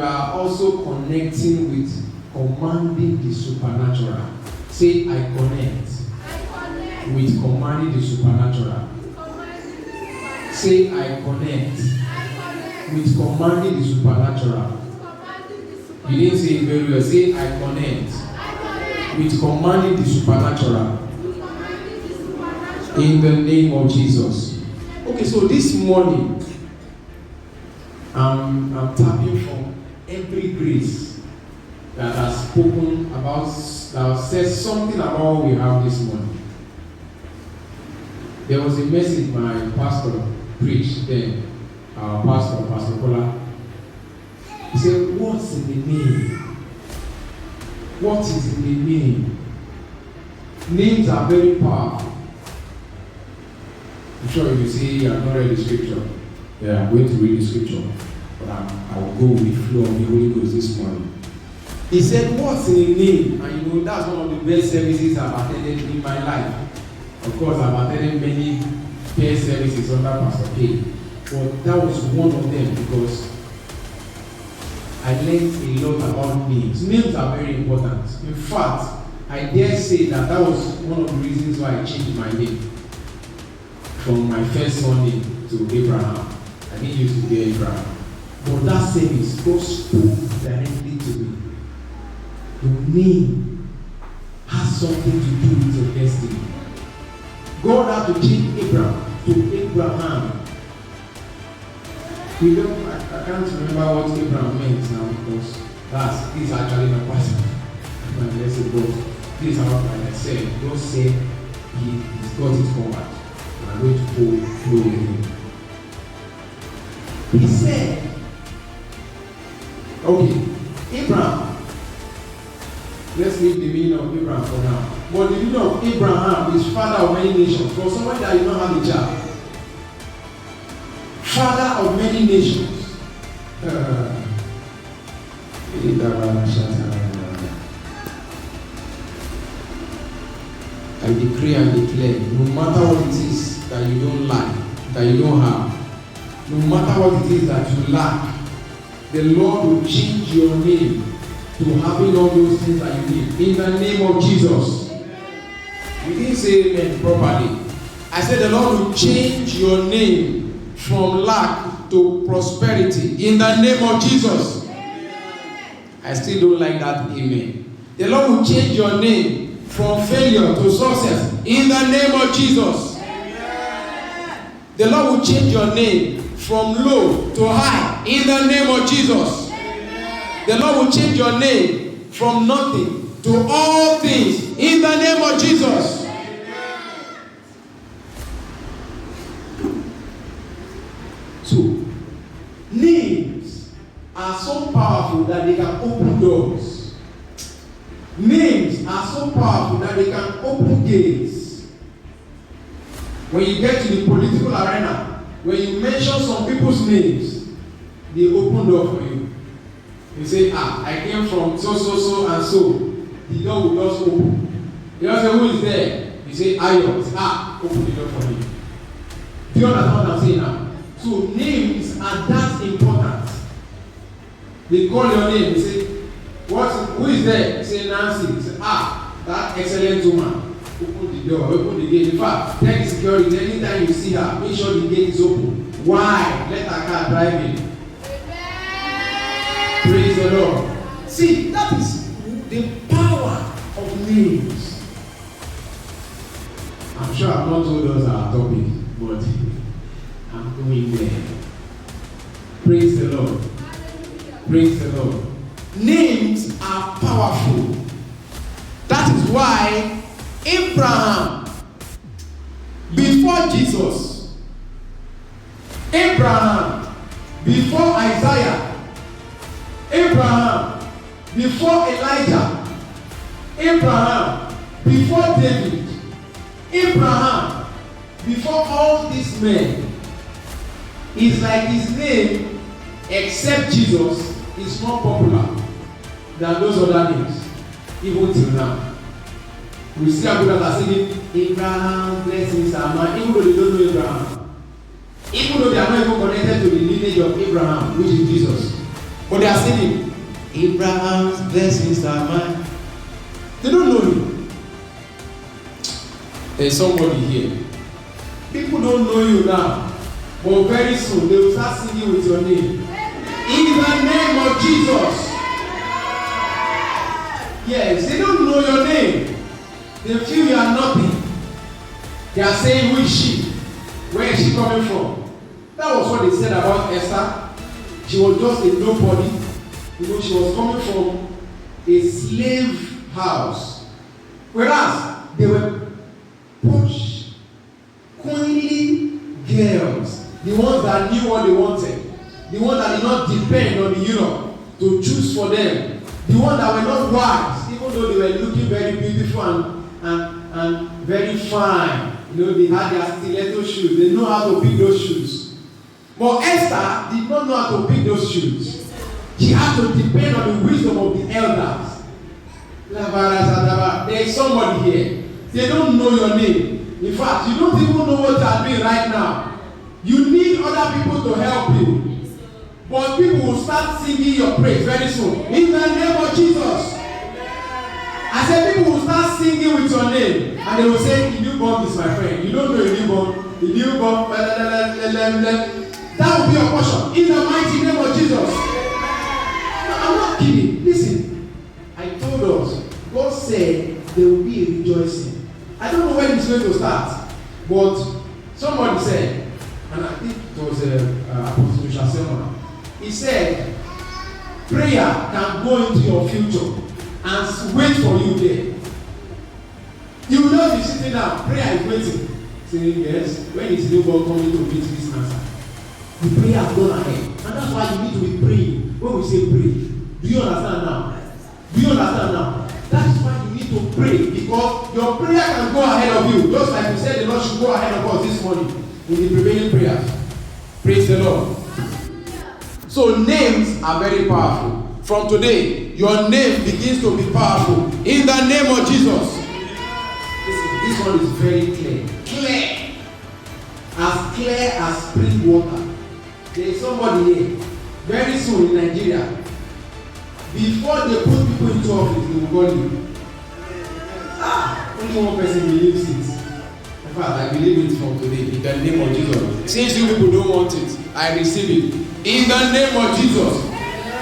are also connecting with commanding the supernatural. Say, I connect with commanding the supernatural. Say, I connect with commanding the supernatural. You didn't say it very well. Say, I connect with commanding the supernatural. In the name of Jesus. Okay, so this morning, I'm tapping from every grace that has spoken about, that says something about what we have this morning. There was a message my pastor preached then, our pastor, Pastor Kola. He said, what's in the name? What is in the name? Names are very powerful. I'm sure you see, you have not read the scripture. Yeah, I'm going to read the scripture. But I will go with the flow of the Holy Ghost this morning. He said, what's in the name? And you know, that's one of the best services I've attended in my life. Of course, I've attended many care services under Pastor K. But that was one of them because I learned a lot about names. Names are very important. In fact, I dare say that was one of the reasons why I changed my name. From my first son name to Abraham. I didn't used to be Abraham. But that service, God spoke directly to me. Your name has something to do with your destiny. God had to change Abraham to Abraham. I can't remember what Abraham meant now because this is actually my question. But this is how I said. God said he's got it covered. I'm going to flow with him. He said, okay, Abraham. Let's leave the meaning of Abraham for now. But the meaning of Abraham is father of many nations. For somebody that you don't have a child, father of many nations. I decree and declare, no matter what it is that you don't like, that you don't have, no matter what it is that you lack, the Lord will change your name to having all those things that you need. In the name of Jesus. You didn't say amen properly. I said the Lord will change your name from lack to prosperity. In the name of Jesus. I still don't like that amen. The Lord will change your name from failure to success. In the name of Jesus. The Lord will change your name from low to high. In the name of Jesus. The Lord will change your name from nothing to all things. In the name of Jesus. So, names are so powerful that they can open doors. Names are so powerful that they can open gates. When you get to the political arena, when you mention some people's names, they open door for you. You say, I came from so and so. The door will just open. You don't say, who is there? You say, Ayo. Say, open the door for me. Do you understand what I'm saying now? So names are that important. They call your name. They say, who is there? You say, Nancy. You say, that excellent woman. Open the door, open the gate. In fact, tell the security, anytime you see her, make sure the gate is open. Why? Let her car drive in. Praise the Lord. See, that is the power of names. I'm sure I've not told us our topic, but I'm going there. Praise the Lord. Praise the Lord. Names are powerful. That is why Abraham, before Jesus, Abraham, before Isaiah, Abraham, before Elijah, Abraham, before David, Abraham, before all these men, it's like his name, except Jesus, is more popular than those other names, even till now. We see people that are singing, Abraham, blessings are mine, even though they don't know Abraham. Even though they are not even connected to the lineage of Abraham, which is Jesus. But they are singing, Abraham's blessings are mine. They don't know you. There's somebody here. People don't know you now, but very soon they will start singing with your name. In the name of Jesus. Yes, they don't know your name. They feel you are nothing. They are saying, who is she? Where is she coming from? That was what they said about Esther. She was just a nobody. You know, she was coming from a slave house. Whereas they were posh, queenly girls. The ones that knew what they wanted. The ones that did not depend on the eunuch to choose for them. The ones that were not wise, even though they were looking very beautiful and very fine. You know, they had their stiletto shoes. They know how to pick those shoes. But Esther did not know how to pick those shoes. She had to depend on the wisdom of the elders. There is somebody here. They don't know your name. In fact, you don't even know what you are doing right now. You need other people to help you. But people will start singing your praise very soon. In the name of Jesus. I said people will start singing with your name. And they will say, the newborn is my friend. You don't know a newborn. The newborn. That will be your portion. In the mighty name of Jesus. No, I'm not kidding. Listen. I told us. God said there will be a rejoicing. I don't know when it's going to start. But somebody said, and I think it was Apostle Shaselman. He said, prayer can go into your future and wait for you there. You will not be sitting down. Prayer is waiting. Saying, yes, when is newborn coming to meet this answer? The prayer has gone ahead. And that's why you need to be praying. When we say pray, do you understand now? Do you understand now? That is why you need to pray. Because your prayer can go ahead of you. Just like we said, the Lord should go ahead of us this morning in the prevailing prayers. Praise the Lord. So names are very powerful. From today, your name begins to be powerful. In the name of Jesus. Listen, this one is very clear. Clear as spring water. There is somebody here. Very soon in Nigeria. Before they put people into office, they will call you. Only one person believes it. In fact, I believe it from today. In the name of Jesus. Since you people don't want it, I receive it. In the name of Jesus.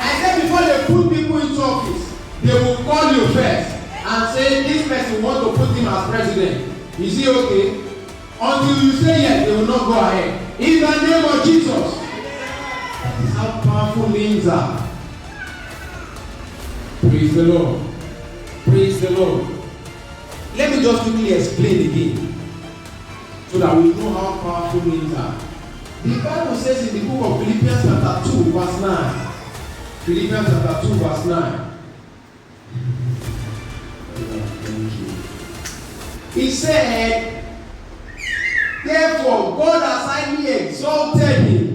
I said before they put people into office, they will call you first and say this person want to put him as president. Is he okay? Until you say yes, they will not go ahead. In the name of Jesus. That is how powerful names are. Praise the Lord. Praise the Lord. Let me just quickly explain again so that we know how powerful names are. The Bible says in the book of Philippians chapter 2 verse 9. Philippians chapter 2 verse 9. He said, therefore God has highly exalted him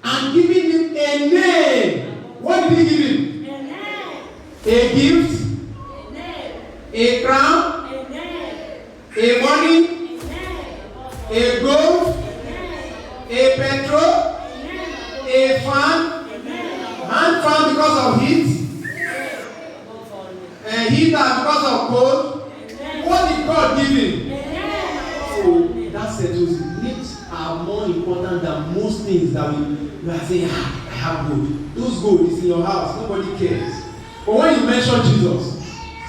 and given him a name. What did he give him? A name. A gift. A name. A crown. A name. A money. A name. A gold. A petrol, a fan, hand fan because of heat, a heater because of cold. What did God give him? So that settles it. Names are more important than most things that we are saying, I have gold. Those gold is in your house, nobody cares. But when you mention Jesus,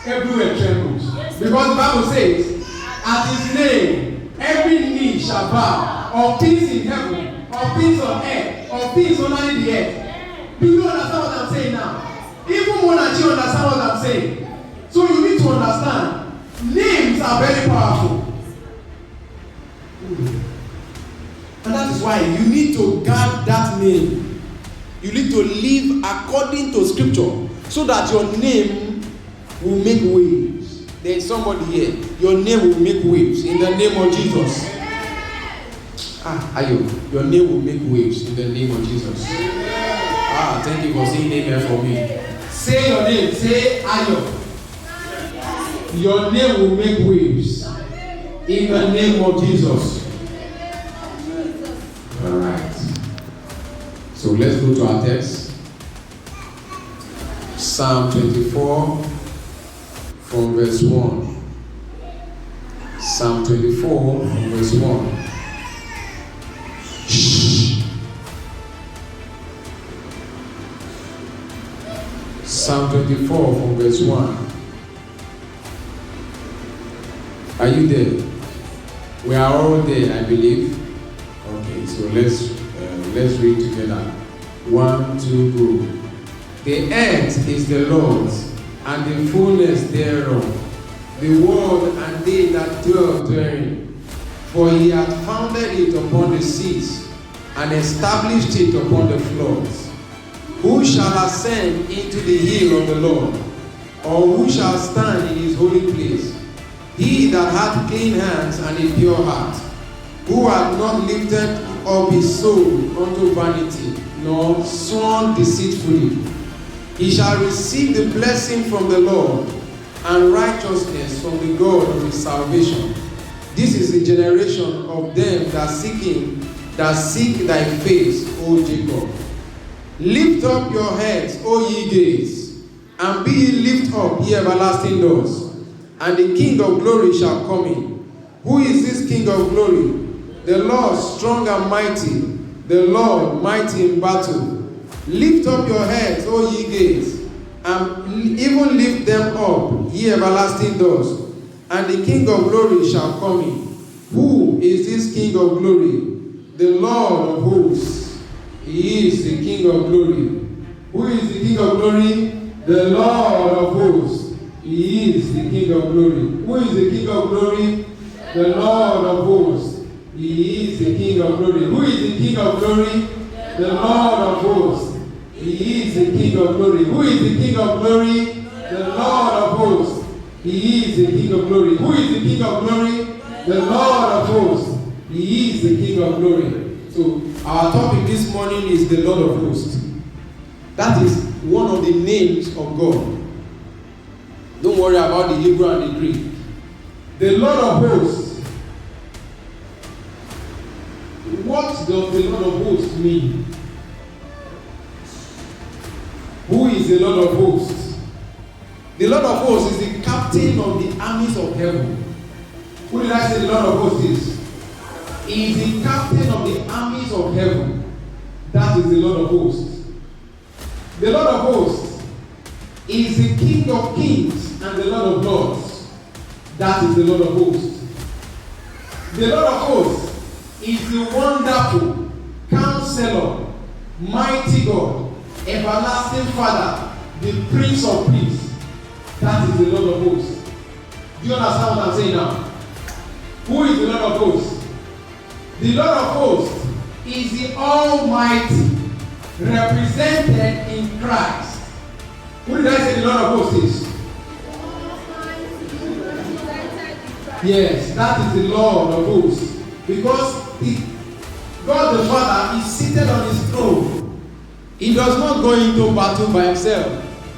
everywhere trembles. Because the Bible says, at his name, every knee shall bow. Of things in heaven, of things on earth, of things under the earth. Do you understand what I'm saying now? Even more than you understand what I'm saying. So you need to understand, names are very powerful. And that is why you need to guard that name. You need to live according to scripture so that your name will make waves. There is somebody here. Your name will make waves in the name of Jesus. Ayo, your name will make waves in the name of Jesus. Thank you for saying amen for me. Say your name, say Ayo. Your name will make waves in the name of Jesus. Alright. So let's go to our text. Psalm 24 from verse 1. Psalm 24 from verse 1. Psalm 24 from verse 1. Are you there? We are all there, I believe. Okay, so let's read together. 1, 2, go. The earth is the Lord's, and the fullness thereof, the world and they that dwell therein. For he hath founded it upon the seas, and established it upon the floods. Who shall ascend into the hill of the Lord, or who shall stand in his holy place? He that hath clean hands and a pure heart, who hath not lifted up his soul unto vanity, nor sworn deceitfully. He shall receive the blessing from the Lord, and righteousness from the God of his salvation. This is the generation of them that seek thy face, O Jacob. Lift up your heads, O ye gates, and be ye lift up, ye everlasting doors, and the King of glory shall come in. Who is this King of glory? The Lord strong and mighty, the Lord mighty in battle. Lift up your heads, O ye gates, and even lift them up, ye everlasting doors, and the King of glory shall come in. Who is this King of glory? The Lord of hosts. He is the King of glory. Who is the King of glory? The Lord of hosts. He is the King of glory. Who is the King of glory? The Lord of hosts. He is the King of glory. Who is the King of glory? The Lord of hosts. He is the King of glory. Who is the King of glory? The Lord of hosts. He is the King of glory. Who is the King of glory? The Lord of hosts. He is the King of glory. So our topic this morning is the Lord of hosts. That is one of the names of God. Don't worry about the Hebrew and the Greek. The Lord of hosts. What does the Lord of hosts mean? Who is the Lord of hosts? The Lord of hosts is the captain of the armies of heaven. Who did I say the Lord of hosts is? He is the captain of the armies of heaven. That is the Lord of hosts. The Lord of hosts is the King of kings and the Lord of lords. That is the Lord of hosts. The Lord of hosts is the wonderful Counselor, mighty God, everlasting Father, the Prince of Peace. That is the Lord of hosts. Do you understand what I'm saying now? Who is the Lord of hosts? The Lord of hosts is the Almighty, represented in Christ. Who did I say the Lord of hosts is? Yes, that is the Lord of hosts. Because God the Father is seated on his throne. He does not go into battle by himself.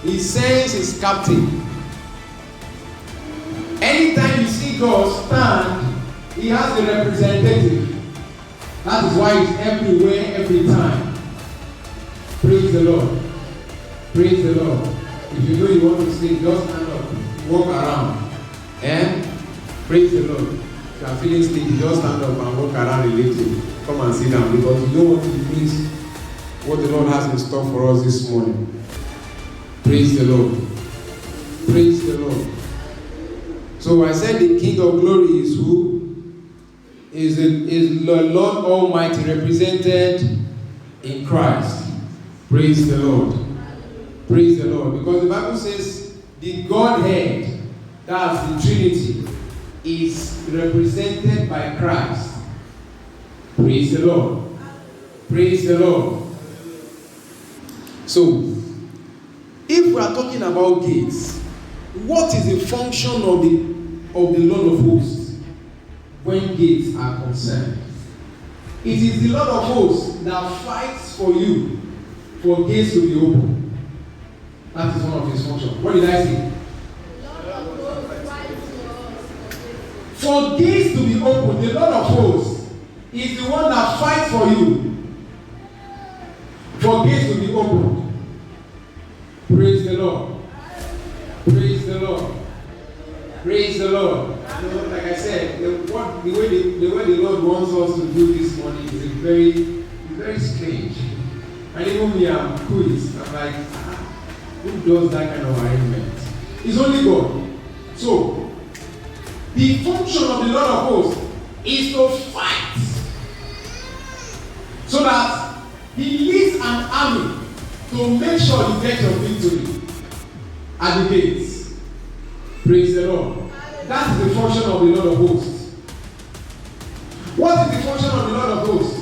He sends his captain. Anytime you see God stand, he has a representative. That is why he's everywhere, every time. Praise the Lord. Praise the Lord. If you know you want to sleep, just stand up, walk around. And praise the Lord. If you are feeling sleepy, just stand up and walk around a little. Come and sit down, because you don't want to miss what the Lord has in store for us this morning. Praise the Lord. Praise the Lord. So I said the King of glory is who? Is the Lord Almighty, represented in Christ. Praise the Lord. Praise the Lord. Because the Bible says the Godhead, that's the Trinity, is represented by Christ. Praise the Lord. Praise the Lord. So, if we are talking about gates, what is the function of the Lord of hosts when gates are concerned? It is the Lord of hosts that fights for you for gates to be open. That is one of his functions. What did I say? For gates to be open, the Lord of hosts is the one that fights for you for gates to be opened. Praise the Lord. the Lord. Praise the Lord. You know, like I said, the way the Lord wants us to do this morning is very strange. And even me, I'm quizzed. I'm like, who does that kind of arrangement? It's only God. So, the function of the Lord of hosts is to fight. So that He leads an army to make sure you get your victory at the gates. Praise the Lord. That is the function of the Lord of hosts. What is the function of the Lord of hosts?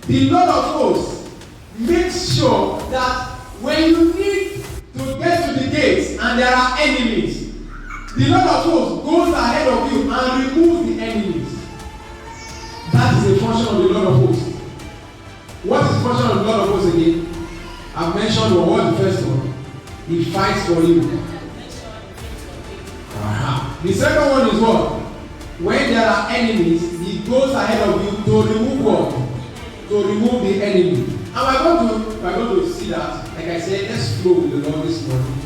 The Lord of hosts makes sure that when you need to get to the gates and there are enemies, the Lord of hosts goes ahead of you and removes the enemies. That is the function of the Lord of hosts. What is the function of the Lord of hosts again? I've mentioned what the first one. He fights for you. The second one is what? When there are enemies, He goes ahead of you to remove what? To remove the enemy. And we're going to see that. Like I said, let's flow with the Lord this morning.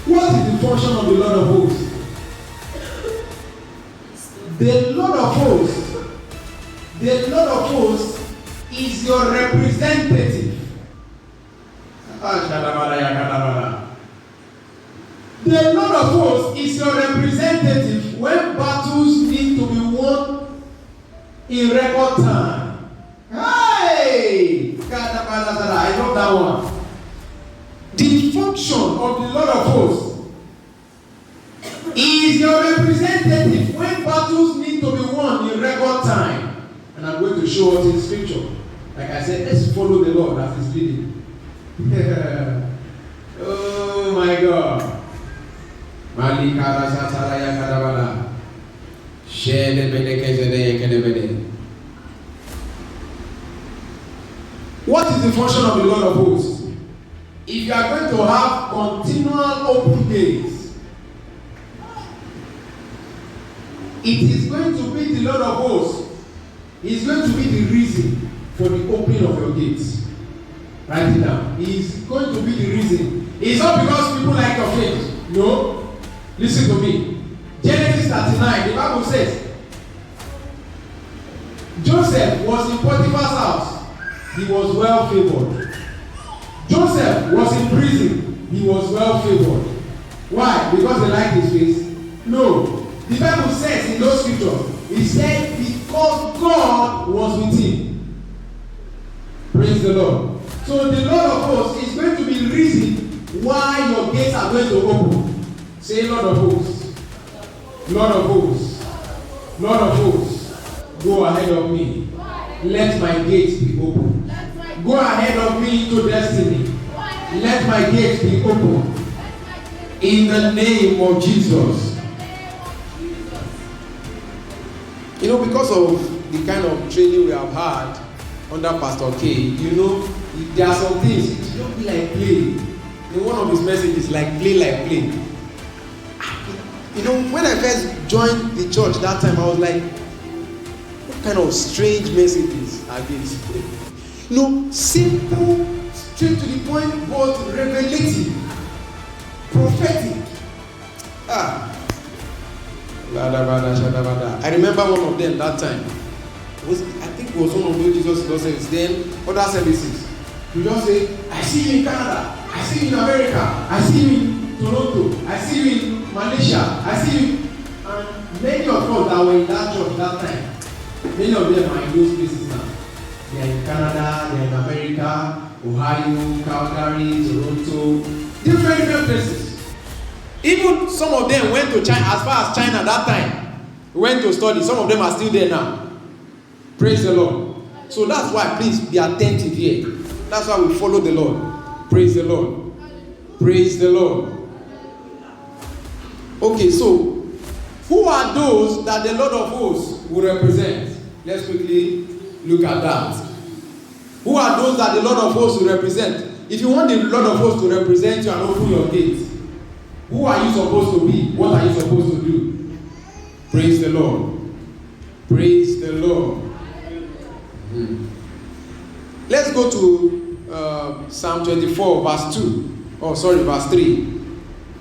What is the function of the Lord of hosts? The Lord of hosts is your representative. The Lord of hosts is your representative when battles need to be won in record time. Hey! I love that one. The function of the Lord of hosts is your representative when battles need to be won in record time. And I'm going to show us in scripture. Like I said, let's follow the Lord as He's leading. Oh my God. What is the function of the Lord of hosts? If you are going to have continual open gates, it is going to be the Lord of hosts. He is going to be the reason for the opening of your gates. Write it down. He is going to be the reason. It's not because people like your faith. No. Listen to me. Genesis 39, the Bible says, Joseph was in Potiphar's house. He was well favored. Joseph was in prison. He was well favored. Why? Because they liked his face? No. The Bible says in those scriptures, it said because God was with him. Praise the Lord. So the Lord of hosts is going to be the reason why your gates are going to open. Say, Lord of hosts. Lord of hosts. Lord of hosts. Go ahead of me. Let my gates be open. Go ahead of me into destiny. Let my gates be open. In the name of Jesus. You know, because of the kind of training we have had under Pastor K, you know, there are some things, it don't be like play. In one of his messages, like play. You know, when I first joined the church that time, I was like, what kind of strange messages are these? You know, simple, straight to the point, but revelative, prophetic. I remember one of them that time. I think it was one of those Jesus services. Then other services. You just say, I see you in Canada, I see you in America, I see you in Toronto, I see you in Malaysia, I see you. And many of us that were in that church that time, many of them are in those places now. They are in Canada, they are in America, Ohio, Calgary, Toronto, different places. Even some of them went to China, as far as China that time, went to study. Some of them are still there now. Praise the Lord. So that's why, please be attentive here. That's why we follow the Lord. Praise the Lord. Praise the Lord. Okay, so Who are those that the Lord of hosts will represent? Let's quickly look at that. Who are those that the Lord of hosts will represent? If you want the Lord of hosts to represent you and open your gates, who are you supposed to be? What are you supposed to do? Praise the Lord. Praise the Lord. Let's go to Psalm 24, verse 2. Oh, sorry, verse 3.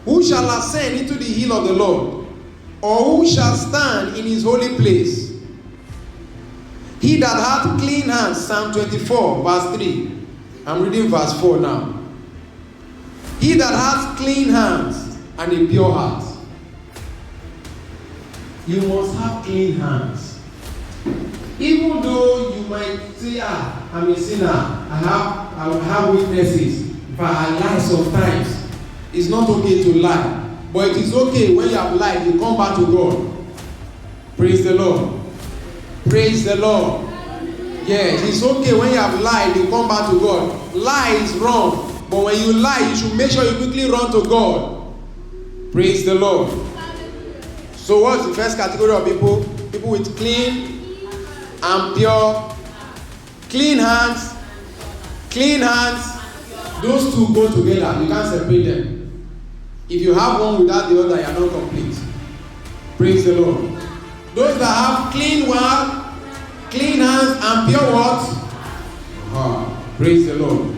Who shall ascend into the hill of the Lord? Or who shall stand in his holy place? He that hath clean hands, Psalm 24, verse 3. I'm reading verse 4 now. He that hath clean hands and a pure heart. You must have clean hands. Even though you might say, I'm a sinner, I have weaknesses, but I lie sometimes. It's not okay to lie. But it is okay when you have lied, you come back to God. Praise the Lord. Praise the Lord. Yes, it's okay when you have lied, you come back to God. Lie is wrong. But when you lie, you should make sure you quickly run to God. Praise the Lord. So what's the first category of people? People with clean and pure. Clean hands. Clean hands. Those two go together. You can't separate them. If you have one without the other, you are not complete. Praise the Lord. Those that have clean one, clean hands and pure what? Praise the Lord.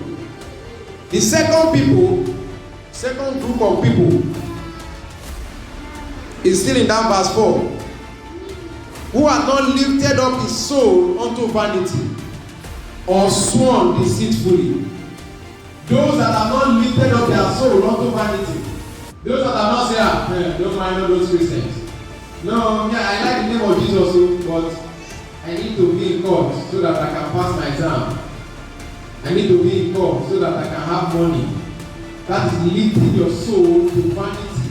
The second group of people is still in that verse 4. Who have not lifted up his soul unto vanity or sworn deceitfully. Those that have not lifted up their soul unto vanity. Those that have not said, don't mind all those Christians. No, yeah, I like the name of Jesus, but I need to be in court so that I can pass my exam. I need to be in court so that I can have money. That is lifting your soul to vanity.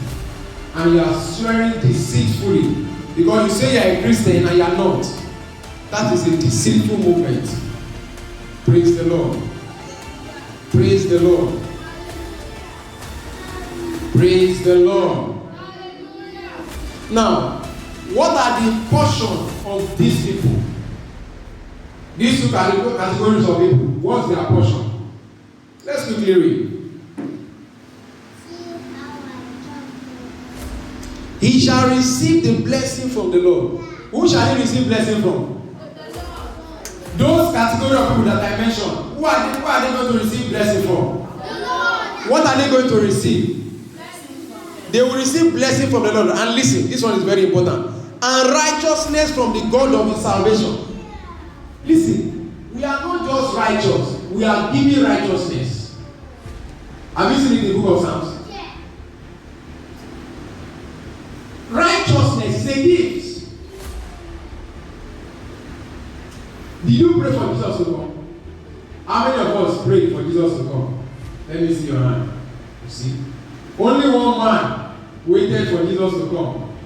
And you are swearing deceitfully. Because you say you are a Christian and you are not. That is a deceitful movement. Praise the Lord. Praise the Lord. Praise the Lord. Now, what are the portion of these people? These two categories of people. What's their portion? Let's quickly read. He shall receive the blessing from the Lord. Who shall he receive blessing from? Those category of people that I mentioned. Who are they going to receive blessing from? What are they going to receive? They will receive blessing from the Lord. And listen, this one is very important. And righteousness from the God of his salvation. Listen, we are not just righteous. We are giving righteousness. Have you seen it in the book of Psalms? Righteousness is a gift. Did you pray for Jesus to come? How many of us prayed for Jesus to come? Let me see your hand. You see? Only one man waited for Jesus to come.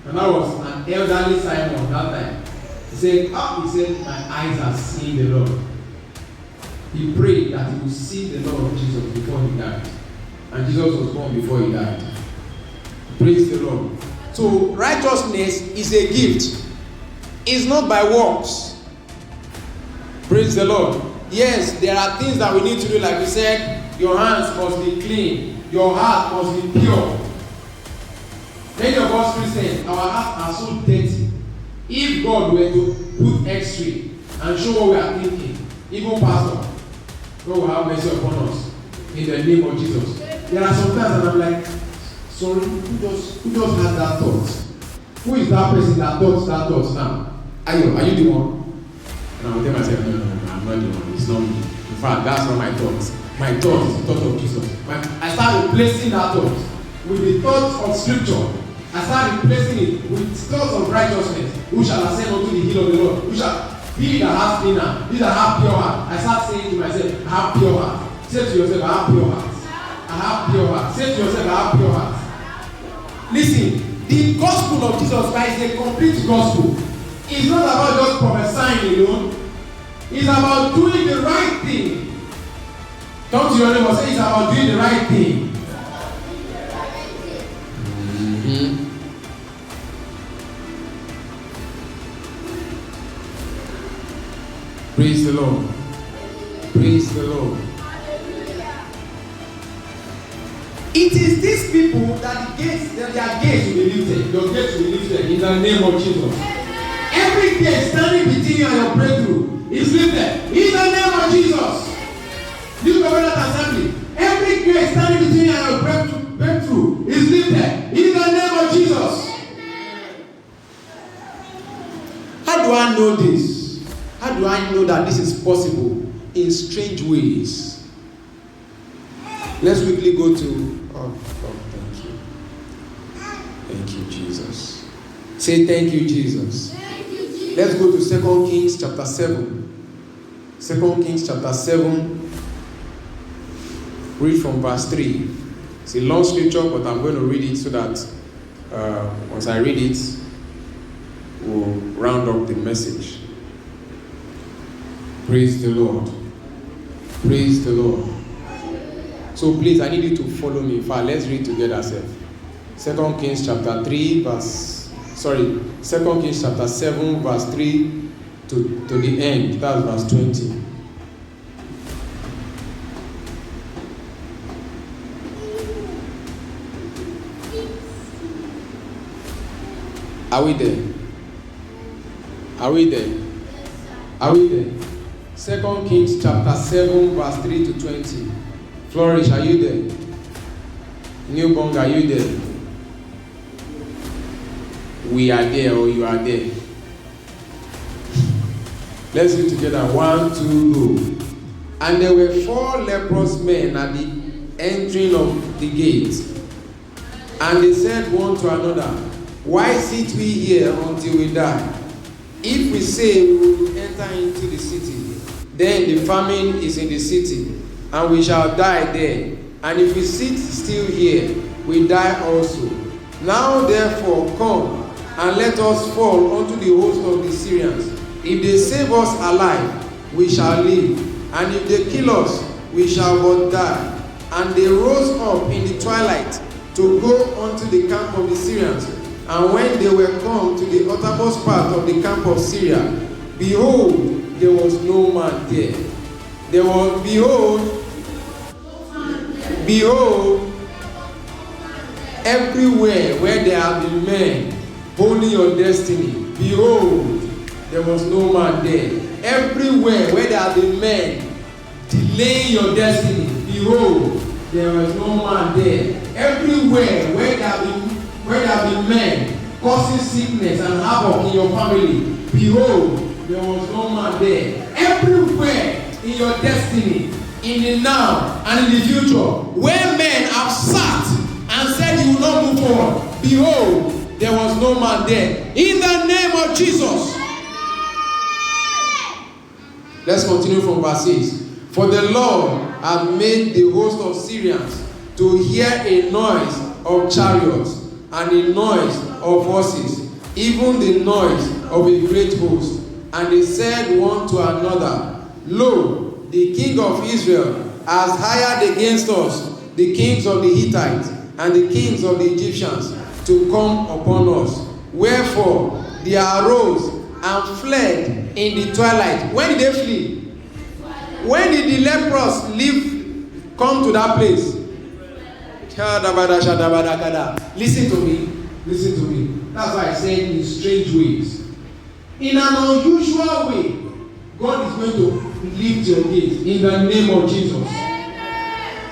And that was an elderly Simon that time. He said, my eyes have seen the Lord. He prayed that he would see the Lord Jesus before he died. And Jesus was born before he died. Praise the Lord. So righteousness is a gift. It's not by works. Praise the Lord. Yes, there are things that we need to do. Like we said, your hands must be clean. Your heart must be pure. Many of us Christians, our hearts are so dirty. If God were to put X-ray and show what we are thinking, even pastor, God will have mercy upon us in the name of Jesus. There are some times that I'm like, sorry, who just had that thought? Who is that person that thought that thought now? Are you the one? And I will tell myself, no, I'm not the one. It's not me. In fact, that's not my thoughts. My thought is the thought of Jesus. I start replacing that thought with the thoughts of Scripture. I start replacing it with thoughts of righteousness. Who shall ascend unto the hill of the Lord? Who shall be that has clean hand? He that have pure heart. I start saying to myself, I have pure heart. Say to yourself, I have pure heart. I have pure heart. Say to yourself, I have pure heart. Listen, the gospel of Jesus Christ is a complete gospel. It's not about just prophesying alone. It's about doing the right thing. Come to your neighbor and say it's about doing the right thing. It is these people that their gates will be lifted. Your gates will be lifted in the name of Jesus. Every gate standing between you and your breakthrough is lifted in the name of Jesus. Look over that assembly. Every gate standing between you and your breakthrough is lifted in the name of Jesus. How do I know this? How do I know that this is possible? In strange ways. Let's quickly go to thank you. Thank you, Jesus. Say thank you, Jesus. Thank you, Jesus. Let's go to 2 Kings chapter 7. 2 Kings chapter 7. Read from verse 3. It's a long scripture, but I'm going to read it so that once I read it, we'll round up the message. Praise the Lord. Praise the Lord. So please, I need you to follow me. In fact, let's read together ourselves. 2 Kings chapter 2 Kings chapter 7, verse 3 to the end. That's verse 20. Are we there? Are we there? Are we there? 2 Kings chapter 7, verse 3 to 20. Flourish, are you there? Newbong, are you there? We are there, or you are there. Let's read together. 1, 2, go. And there were 4 leprous men at the entering of the gate. And they said one to another, why sit we here until we die? If we say we will enter into the city, then the famine is in the city, and we shall die there. And if we sit still here, we die also. Now therefore come, and let us fall unto the host of the Syrians. If they save us alive, we shall live. And if they kill us, we shall but die. And they rose up in the twilight to go unto the camp of the Syrians. And when they were come to the uttermost part of the camp of Syria, behold, there was no man there. There was, behold, everywhere where there have been men holding your destiny, behold, there was no man there. Everywhere where there have been men delaying your destiny, behold, there was no man there. Everywhere where there have been men causing sickness and havoc in your family, behold, there was no man there. Everywhere in your destiny, in the now and in the future, where men have sat and said you will not move forward, behold, there was no man there. In the name of Jesus. Let's continue from verse 6. For the Lord hath made the host of Syrians to hear a noise of chariots and a noise of horses, even the noise of a great host. And they said one to another, lo, the king of Israel has hired against us the kings of the Hittites and the kings of the Egyptians to come upon us. Wherefore they arose and fled in the twilight. When did they flee? When did the lepers come to that place? Listen to me. Listen to me. That's why I said in strange ways. In an unusual way, God is going to lift your gates in the name of Jesus.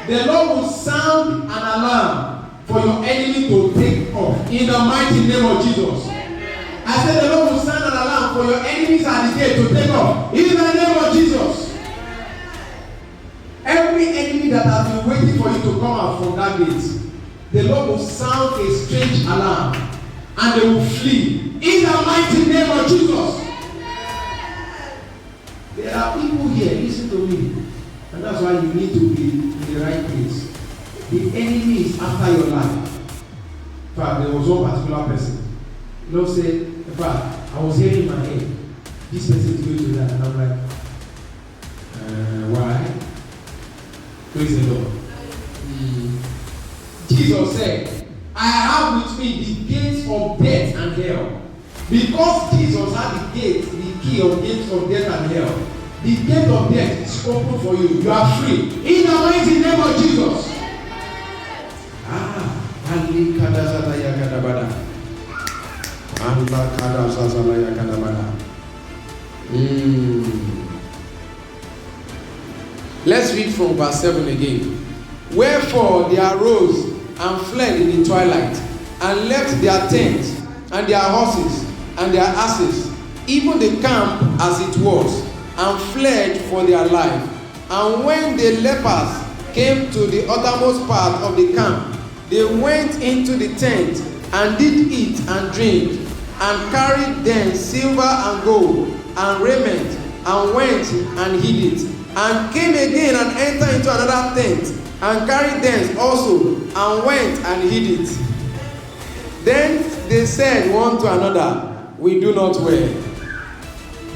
The Lord will sound an alarm for your enemy to take off in the mighty name of Jesus. I said the Lord will sound an alarm for your enemies at the gate to take off in the name of Jesus. Every enemy that has been waiting for you to come out from that gate, the Lord will sound a strange alarm and they will flee in the mighty name of Jesus. There are people here, listen to me, and that's why you need to be in the right place. The enemy is after your life. In fact, there was one particular person. The Lord said, in fact, I was hearing in my head, this person is going to that, and I'm like, why? Praise the Lord. Jesus said, I have with me the gates of death and hell. Because Jesus had the key of gates of death and hell, the gate of death is open for you. You are free. In the mighty name of Jesus. Ali kadazada yakadabada. Allah kadazada yakadabada. Let's read from verse 7 again. Wherefore they arose and fled in the twilight, and left their tents, and their horses, and their asses, even the camp as it was, and fled for their life. And when the lepers came to the uttermost part of the camp, they went into the tent, and did eat and drink, and carried them silver and gold, and raiment, and went and hid it, and came again and entered into another tent, and carried them also, and went and hid it. Then they said one to another, We do not wear.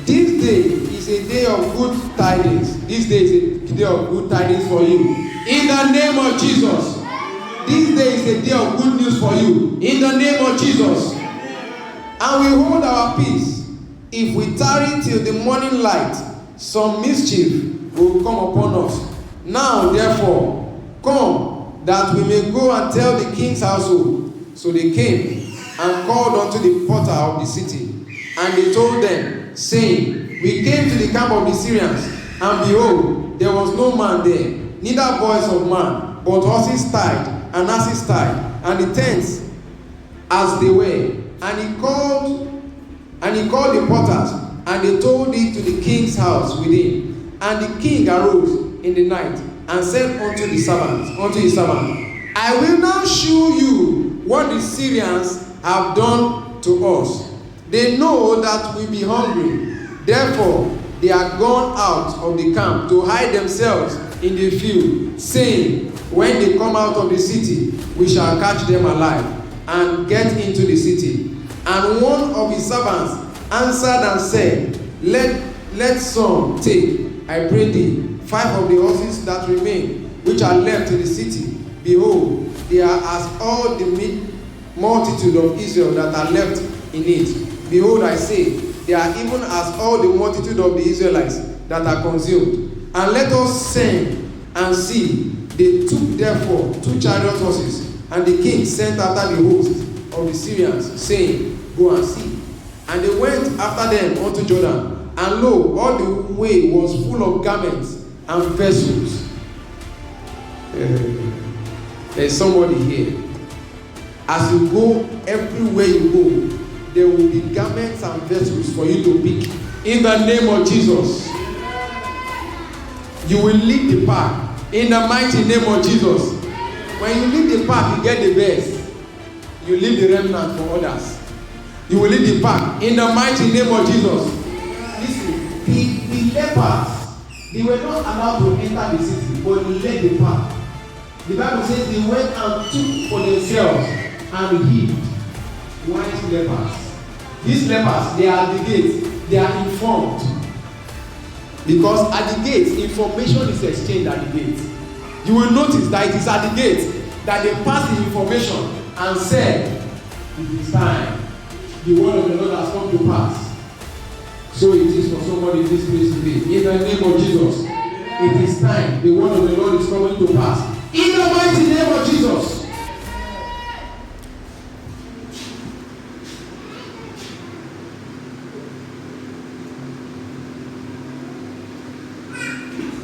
This day is a day of good tidings. This day is a day of good tidings for you. In the name of Jesus. This day is a day of good news for you. In the name of Jesus. And we hold our peace. If we tarry till the morning light, some mischief will come upon us. Now, therefore, come, that we may go and tell the king's household. So they came and called unto the porter of the city. And they told them, saying, We came to the camp of the Syrians, and behold, there was no man there, neither voice of man, but horses tied, and asses tied, and the tents as they were. And he called the porters, and they told it to the king's house within. And the king arose in the night, and said unto his servant, I will now shew you what the Syrians have done to us. They know that we be hungry. Therefore, they are gone out of the camp to hide themselves in the field, saying, When they come out of the city, we shall catch them alive, and get into the city. And one of his servants answered and said, Let some take, I pray thee, 5 of the horses that remain, which are left in the city. Behold, they are as all the multitude of Israel that are left in it. Behold, I say, they are even as all the multitude of the Israelites that are consumed. And let us send and see. They took therefore 2 chariot horses, and the king sent after the host of the Syrians, saying, Go and see. And they went after them unto Jordan. And lo, all the way was full of garments and vessels. There is somebody here. As you go, everywhere you go, there will be garments and vessels for you to pick. In the name of Jesus. You will lead the pack. In the mighty name of Jesus. When you lead the pack, you get the best. You leave the remnant for others. You will lead the pack. In the mighty name of Jesus. Listen, the lepers, they were not allowed to enter the city, but they led the pack. The Bible says they went and took for themselves and hid white lepers. These lepers, they are at the gate. They are informed. Because at the gate, information is exchanged at the gate. You will notice that it is at the gate that they pass the information and said, It is time. The word of the Lord has come to pass. So it is for somebody in this place today. In the name of Jesus, it is time. The word of the Lord is coming to pass. In the mighty name of Jesus.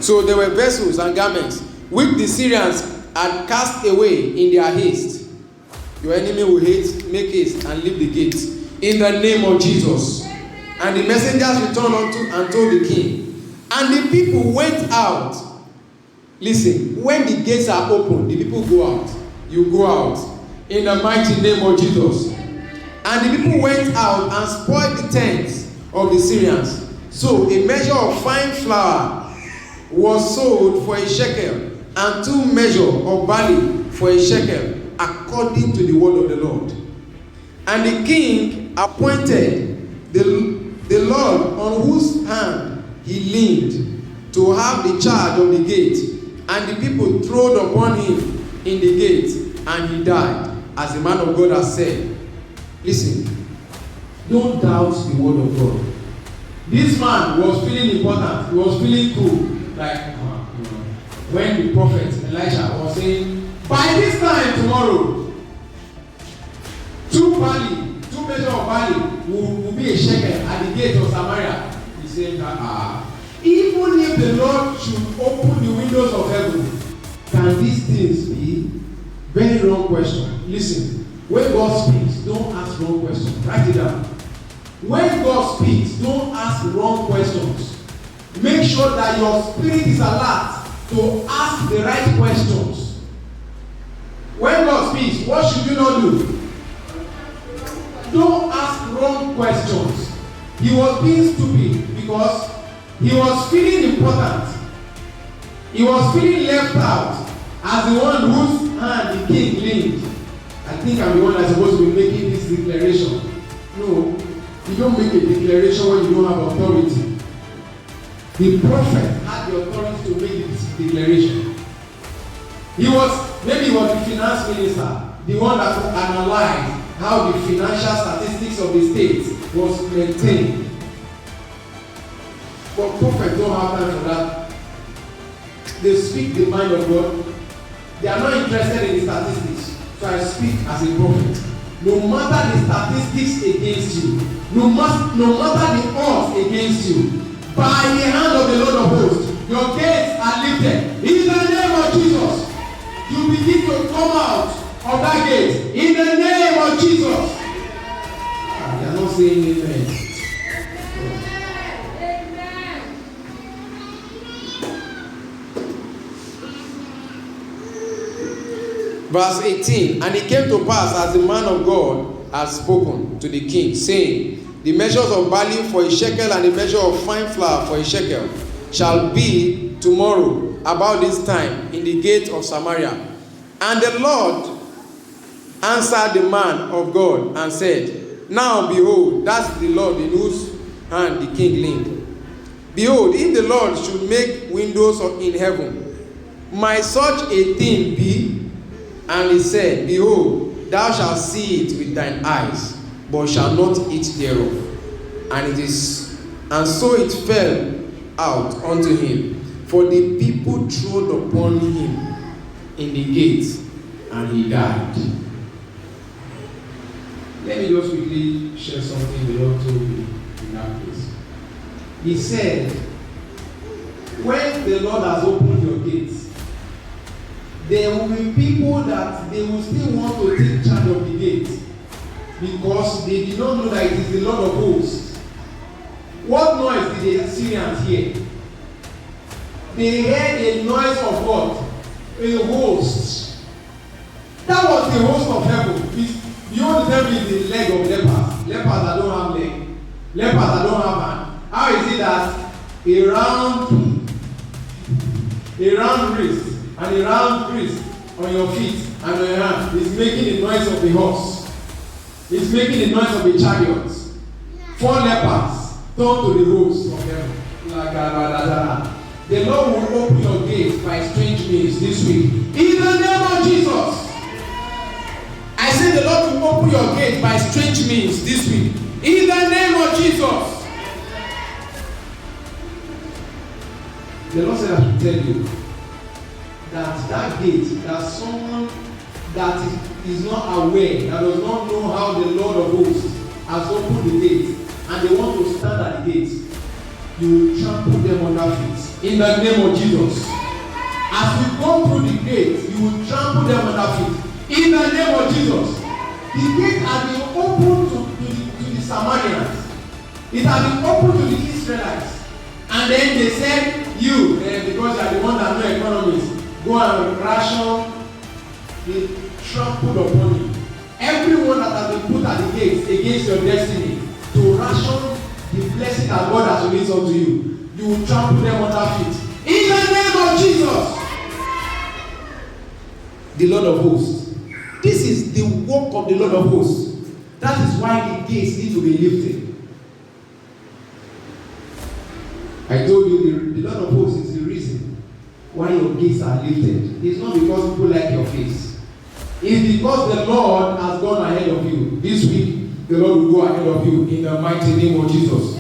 So there were vessels and garments which the Syrians had cast away in their haste. Your enemy will make haste and leave the gate. In the name of Jesus. And the messengers returned unto and told the king. And the people went out. Listen, when the gates are open, the people go out. You go out. In the mighty name of Jesus. And the people went out and spoiled the tents of the Syrians. So a measure of fine flour was sold for a shekel, and 2 measures of barley for a shekel, according to the word of the Lord. And the king appointed the Lord on whose hand he leaned to have the charge of the gate. And the people trod upon him in the gate, and he died, as the man of God has said. Listen, don't doubt the word of God. This man was feeling important. He was feeling cool. Like when the prophet Elijah was saying, by this time tomorrow, barley, 2 measures of barley will be a shekel at the gate of Samaria. He said, even if the Lord should open the windows of heaven, can these things be? Very wrong question. Listen, when God speaks, don't ask wrong questions. Write it down. When God speaks, don't ask wrong questions. Make sure that your spirit is alert to ask the right questions. When God speaks, what should you not do? Don't ask wrong questions. He was being stupid because he was feeling important. He was feeling left out as the one whose hand the king leaned. I think I'm the one that's supposed to be making this declaration. No, you don't make a declaration when you don't have authority. The prophet had the authority to make this declaration. Maybe he was the finance minister, the one that could analyze how the financial statistics of the state was maintained. But prophets don't have time for that. They speak the mind of God. They are not interested in the statistics. So I speak as a prophet. No matter the statistics against you, no matter the odds against you, by the hand of the Lord of hosts, your gates are lifted. In the name of Jesus, you begin to come out of that gate. In the name of Jesus. They are not saying amen. Verse 18, and it came to pass as the man of God had spoken to the king, saying, the measures of barley for a shekel and the measure of fine flour for a shekel shall be tomorrow about this time in the gate of Samaria. And the Lord answered the man of God and said, now behold, that's the Lord in whose hand the king leaned. Behold, if the Lord should make windows in heaven, might such a thing be? And he said, behold, thou shalt see it with thine eyes, but shalt not eat thereof. And so it fell out unto him, for the people trod upon him in the gate, and he died. Let me just quickly share something the Lord told me in that place. He said, when the Lord has opened your gates, there will be people that they will still want to take charge of the gate because they did not know that it is the Lord of hosts. What noise did the Assyrians hear? They heard a noise of what? A host. That was the host of heaven. You want to tell me the leg of lepers? Lepers that don't have leg. Lepers that don't have hand. How is it that a round wrist and a round wrist on your feet and on your hand is making the noise of the horse? It's making the noise of the chariots. 4 lepers turn to the host of heaven. The Lord will open your gates by strange means this week. In the name of Jesus. I say the Lord will open your gate by strange means this week. In the name of Jesus. The Lord said I should tell you that gate, that someone that is not aware, that does not know how the Lord of hosts has opened the gate, and they want to stand at the gate, you will trample them under feet. In the name of Jesus. As we go through the gate, you will trample them under feet. In the name of Jesus. The gate has been opened to the Samaritans. It has been opened to the Israelites. And then they said, because you are the one that know economics, go and ration. They trampled upon you. Everyone that has been put at the gates against your destiny to ration the blessing that God has released unto you, you will trample them under feet. In the name of Jesus. The Lord of hosts. This is the work of the Lord of hosts. That is why the gates need to be lifted. I told you the Lord of hosts is the reason why your gates are lifted. It's not because people like your face. It's because the Lord has gone ahead of you. This week, the Lord will go ahead of you in the mighty name of Jesus.